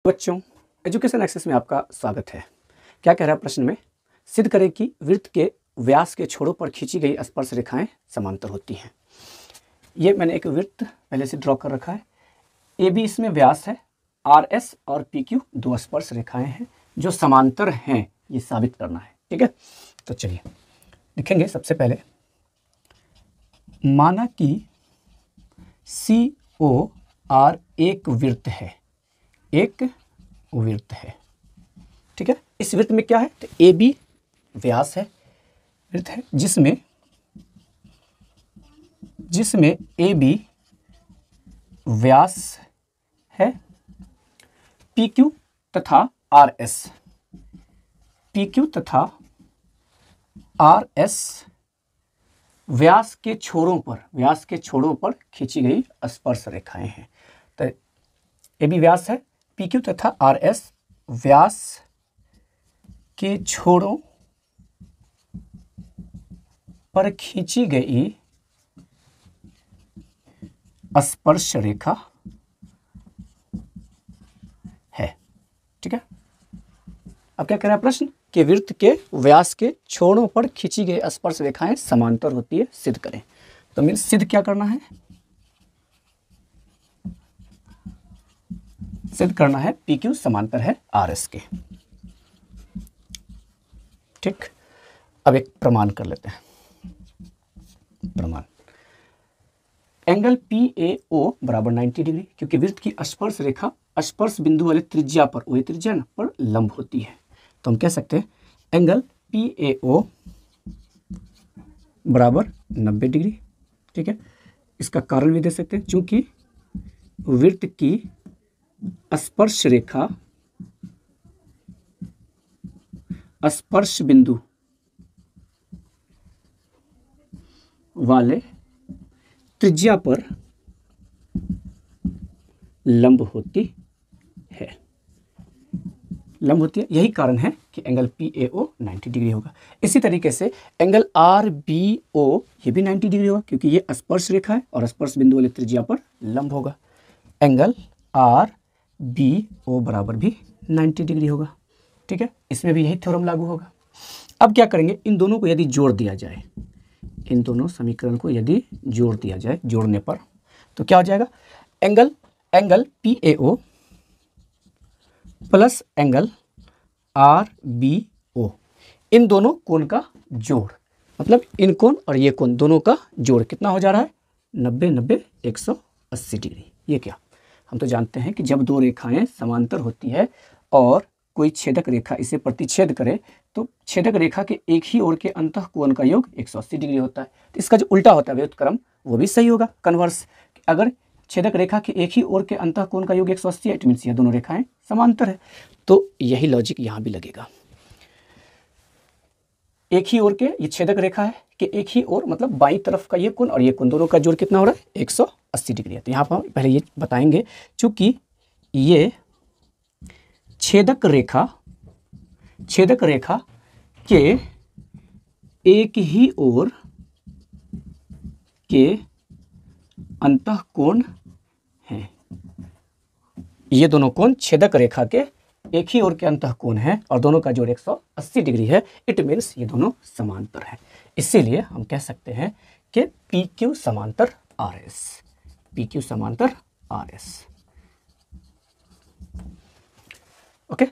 बच्चों, education access में आपका स्वागत है। क्या कह रहा है प्रश्न में? सिद्ध करें कि वृत्त के व्यास के छोरों पर खींची गई स्पर्श रेखाएं समांतर होती हैं। ये मैंने एक वृत्त पहले से ड्रॉ कर रखा है। ए बी इसमें व्यास है, आर एस और पी क्यू दो स्पर्श रेखाएं हैं जो समांतर हैं, ये साबित करना है। ठीक है, तो चलिए लिखेंगे। सबसे पहले माना कि सी ओ आर एक वृत्त है, एक वृत्त है। ठीक है, इस वृत्त में क्या है? तो ए बी व्यास है, वृत्त है जिसमें ए बी व्यास है, पी क्यू तथा आर एस, पी क्यू तथा आर एस व्यास के छोरों पर खींची गई स्पर्श रेखाएं हैं। तो ए बी व्यास है, पी क्यू तथा आर एस व्यास के छोरों पर खींची गई स्पर्श रेखा है। ठीक है, अब क्या कह रहा है प्रश्न कि वृत्त के व्यास के छोरों पर खींची गई स्पर्श रेखाएं समांतर होती है, सिद्ध करें। तो मीन्स सिद्ध क्या करना है? सिद्ध करना है पी क्यू समांतर है आर एस के। ठीक, अब एक प्रमाण कर लेते हैं। प्रमाण एंगल पी ए ओ बराबर 90 डिग्री, क्योंकि वृत्त की स्पर्श रेखा स्पर्श बिंदु वाले त्रिज्या पर, वही त्रिज्या ना, पर लंब होती है। तो हम कह सकते हैं एंगल पी ए ओ बराबर 90 डिग्री। ठीक है, इसका कारण भी दे सकते हैं, चूंकि वृत्त की स्पर्श रेखा स्पर्श बिंदु वाले त्रिज्या पर लंब होती है, यही कारण है कि angle P A O 90 degree होगा। इसी तरीके से एंगल आर बी ओ ये भी 90 डिग्री होगा, क्योंकि ये स्पर्श रेखा है और स्पर्श बिंदु वाले त्रिज्या पर लंब होगा। एंगल आर बी ओ बराबर भी 90 डिग्री होगा। ठीक है, इसमें भी यही थ्योरम लागू होगा। अब क्या करेंगे? इन दोनों को यदि जोड़ दिया जाए, इन दोनों समीकरण को यदि जोड़ दिया जाए, जोड़ने पर तो क्या हो जाएगा? Angle P A O plus angle R B O, इन दोनों कोण का जोड़, मतलब इन कोण और ये कोण दोनों का जोड़ कितना हो जा रहा है? 90 90 180 डिग्री। ये क्या, हम तो जानते हैं कि जब दो रेखाएं समांतर होती है और कोई छेदक रेखा इसे प्रतिच्छेद करे तो छेदक रेखा के एक ही ओर के अंतः कोण का योग 180 डिग्री होता है। तो इसका जो उल्टा होता है व्युत्क्रम, वो भी सही होगा, कन्वर्स। अगर छेदक रेखा के एक ही ओर के अंतः कोण का योग 180 है, इट मीन्स ये दोनों रेखाएं समांतर है। तो यही लॉजिक यहाँ भी लगेगा। एक ही ओर के, ये छेदक रेखा है कि एक ही ओर, मतलब बाईं तरफ का ये कोण और ये कोण दोनों का जोड़ कितना हो रहा है? 180 डिग्री है। तो यहाँ पर पहले ये बताएंगे, चूंकि ये छेदक रेखा के एक ही ओर के अंतः कोण हैं, ये दोनों कोण छेदक रेखा के एक ही ओर के अंतः कोण है और दोनों का जोड़ 180 डिग्री है। इट मीन्स ये दोनों समांतर है। इसीलिए हम कह सकते हैं कि पी क्यू समांतर आर एस, पी क्यू समांतर आर एस। ओके।